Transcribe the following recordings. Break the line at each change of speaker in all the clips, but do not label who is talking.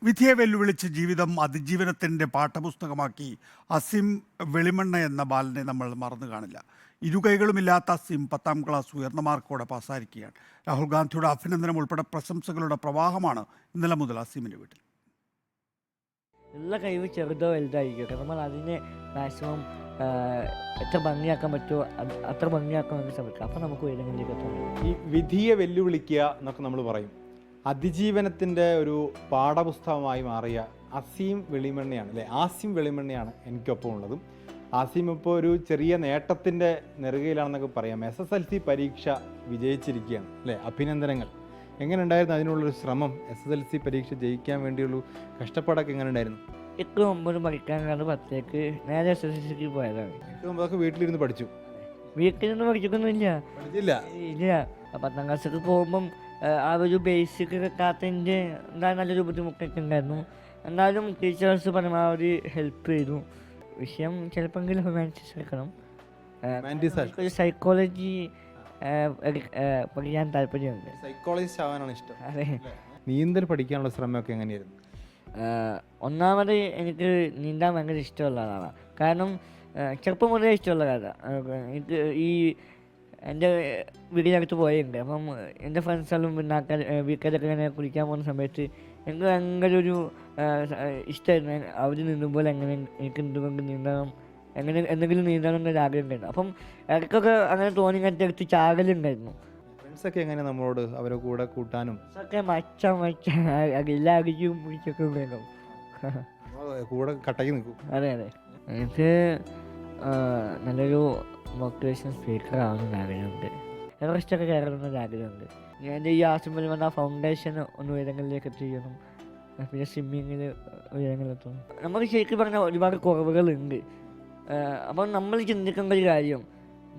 വിധിയെ വെല്ലുവിളിച്ച് ജീവിതം അതിജീവനത്തിൻ്റെ പാഠപുസ്തകമാക്കി അസീം വെളിമണ്ണ എന്ന ബാലനെ നമ്മൾ മറന്നു കാണില്ല. ഇരുകൈകളുമില്ലാത്ത അസീം 10ാം ക്ലാസ് ഉയർന്ന മാർക്കോടെ പാസ്സായിരിക്കുകയാണ്. രാഹുൽ ഗാന്ധിയുടെ അഭിനന്ദനം ഉൾപ്പെടെ പ്രശംസകളുടെ പ്രവാഹമാണ് ഇന്നലെ മുതൽ അസീമിൻ്റെ വീട്ടിൽ.
ഉള്ള കഴിവ് ചെറുതോ വലുതായിരിക്കും, നമ്മൾ അതിനെ മാക്സിമം എത്ര ഭംഗിയാക്കാൻ പറ്റുമോ അത്ര ഭംഗിയാക്കാൻ വേണ്ടി ശ്രമിക്കുക. അപ്പോൾ നമുക്ക് ഉയരങ്ങളിലേക്ക് എത്താൻ.
ഈ വിധിയെ വെല്ലുവിളിക്കുക എന്നൊക്കെ നമ്മൾ പറയും. അതിജീവനത്തിൻ്റെ ഒരു പാഠപുസ്തകമായി മാറിയ അസീം വെളിമണ്ണയാണ് അല്ലേ, ആസിം വെളിമണ്ണയാണ് എനിക്കൊപ്പം ഉള്ളതും. ആസിം ഇപ്പോൾ ഒരു ചെറിയ നേട്ടത്തിൻ്റെ നെറുകയിലാണെന്നൊക്കെ പറയാം. SSLC പരീക്ഷ വിജയിച്ചിരിക്കുകയാണ് അല്ലേ, അഭിനന്ദനങ്ങൾ. എങ്ങനെ ഉണ്ടായിരുന്നു അതിനുള്ളൊരു ശ്രമം? SSLC പരീക്ഷ ജയിക്കാൻ വേണ്ടിയുള്ള കഷ്ടപ്പാടൊക്കെ എങ്ങനെ ഉണ്ടായിരുന്നു?
8-9 പഠിക്കാനാണ് 10ലേക്ക് നേരെ SSLCക്ക് പോയതാണ്.
8-9 വീട്ടിലിരുന്ന് പഠിച്ചു?
വീട്ടിൽ നിന്ന് പഠിച്ചിട്ടൊന്നുമില്ല.
പഠിച്ചില്ല?
ഇല്ല. 10ാം ക്ലാസ്സിലേക്ക് പോകുമ്പം ആ ഒരു ബേസിക് കിട്ടാത്തതിൻ്റെ നല്ലൊരു ബുദ്ധിമുട്ടൊക്കെ ഉണ്ടായിരുന്നു. എന്നാലും ടീച്ചേഴ്സ് പരമാവധി ഹെൽപ്പ് ചെയ്തു. വിഷയം ചിലപ്പോൾ ഹ്യൂമാനിറ്റീസ് എടുക്കണം. ഒരു സൈക്കോളജി പഠിക്കാൻ താല്പര്യമുണ്ട്.
സൈക്കോളജിസ്റ്റ് ആവാനാണ് ഇഷ്ടം.
അതെ.
നീന്തൽ പഠിക്കാനുള്ള ശ്രമമൊക്കെ എങ്ങനെയായിരുന്നു?
ഒന്നാമത് എനിക്ക് നീന്താൻ ഭയങ്കര ഇഷ്ടമുള്ള ആളാണ്. കാരണം ചെറുപ്പം മുതലേ ഇഷ്ടമുള്ള കാര്യമാണ്. എനിക്ക് ഈ എൻ്റെ വീടിനടുത്ത് പോയിട്ടുണ്ട്. അപ്പം എൻ്റെ ഫ്രണ്ട്സുകളും പിന്നെ വീട്ടിലൊക്കെ ഇങ്ങനെ കുളിക്കാൻ പോകുന്ന സമയത്ത് എനിക്ക് ഭയങ്കര ഒരു ഇഷ്ടമായിരുന്നു. അവിടെ നിന്നുമ്പോൾ എങ്ങനെ എനിക്ക് എന്തുകൊണ്ട് നീന്തണം, എങ്ങനെ എന്തെങ്കിലും നീന്തണം എന്നൊരു ആഗ്രഹം ഉണ്ടായിരുന്നു. അപ്പം ഇടയ്ക്കൊക്കെ അങ്ങനെ തോന്നിങ്ങനത്തെ എടുത്ത് ചാകലുണ്ടായിരുന്നു.
ഫ്രണ്ട്സൊക്കെ എങ്ങനെ നമ്മളോട് അവരെ കൂടെ കൂട്ടാനും
ഒക്കെ എല്ലാ അടിക്കും പിടിച്ചൊക്കെ വേണം,
കൂടെ കട്ടയ്ക്ക് നിൽക്കും?
അതെ അതെ. എനിക്ക് നല്ലൊരു മോട്ടിവേഷൻ സ്പീക്കർ ആവണമെന്ന് ആഗ്രഹമുണ്ട്. എവറസ്റ്റൊക്കെ കയറണമെന്നൊരു ആഗ്രഹമുണ്ട്. എൻ്റെ ഈ ആസിം വെളിമണ്ണ ഫൗണ്ടേഷൻ ഒന്ന് ഉയരങ്ങളിലേക്ക് എത്തിക്കണം. പിന്നെ സ്വിമ്മിങ്ങിൽ ഉയരങ്ങളിലെത്തണം. നമുക്ക് ശരിക്കും പറഞ്ഞാൽ ഒരുപാട് കുറവുകളുണ്ട്. അപ്പം നമ്മൾ ചിന്തിക്കേണ്ട ഒരു കാര്യം,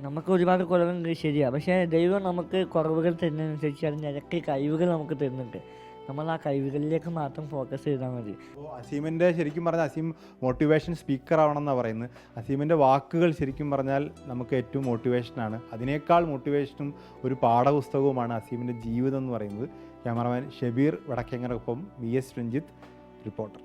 നമുക്ക് ഒരുപാട് കുറവുണ്ട് ശരിയാണ്, പക്ഷേ ദൈവം നമുക്ക് കുറവുകൾ തരുന്നതിനനുസരിച്ച് അതിന് ഇരട്ടി കഴിവുകൾ നമുക്ക് തരുന്നുണ്ട്. നമ്മൾ ആ കഴിവുകളിലേക്ക് മാത്രം ഫോക്കസ് ചെയ്താൽ മതി.
അപ്പോൾ അസീമിൻ്റെ ശരിക്കും പറഞ്ഞാൽ അസീം മോട്ടിവേഷൻ സ്പീക്കർ ആവണമെന്നാണ് പറയുന്നത്. അസീമിൻ്റെ വാക്കുകൾ ശരിക്കും പറഞ്ഞാൽ നമുക്ക് ഏറ്റവും മോട്ടിവേഷനാണ്. അതിനേക്കാൾ മോട്ടിവേഷനും ഒരു പാഠപുസ്തകവുമാണ് അസീമിൻ്റെ ജീവിതം എന്ന് പറയുന്നത്. ക്യാമറമാൻ ഷബീർ വടക്കേങ്ങരൊപ്പം VS രഞ്ജിത്ത്, റിപ്പോർട്ടർ.